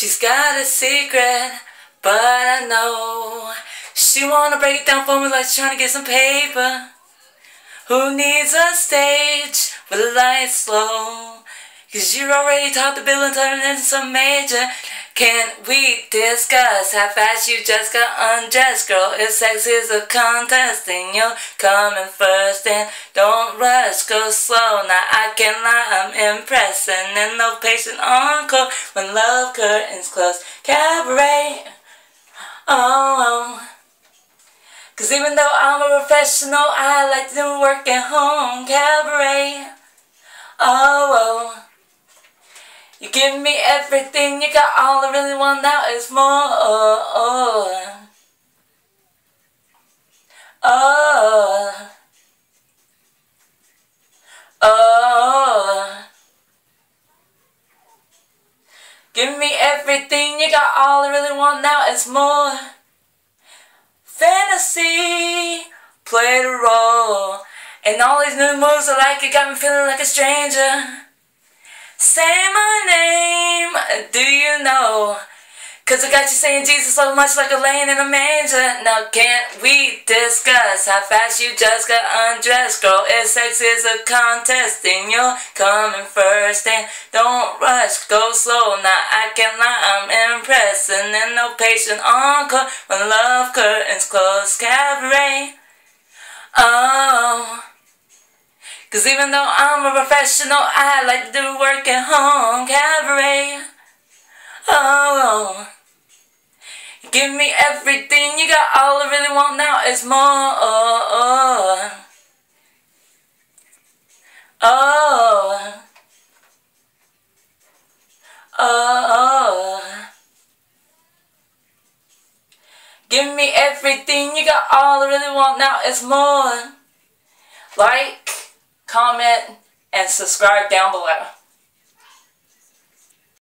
She's got a secret, but I know she wanna break it down for me like she's trying to get some paper. Who needs a stage with the lights low? Cause you're already taught the bill and turn into some major. Can't we discuss how fast you just got undressed, girl? If sex is a contest, then you're coming first. And don't rush, go slow. Now I can't lie, I'm impressed. And then no patient encore when love curtains close. Cabaret, oh. Cause even though I'm a professional, I like to do work at home. Cabaret, oh. You give me everything, you got all I really want now is more. Oh. Give me everything, you got all I really want now is more. Fantasy, play the role. And all these new moves I like, it got me feeling like a stranger. Say my name, do you know? Cause I got you saying Jesus so much like a laying in a manger. Now can't we discuss how fast you just got undressed, girl? If sex is a contest, then you're coming first. And don't rush, go slow. Now I can't lie, I'm impressed. And then no patient encore when love curtains close. Cabaret, oh. Cause even though I'm a professional, I like to do work at home. Cabaret, oh. Give me everything, you got all I really want now is more. Give me everything, you got all I really want now is more. Like, comment, and subscribe down below.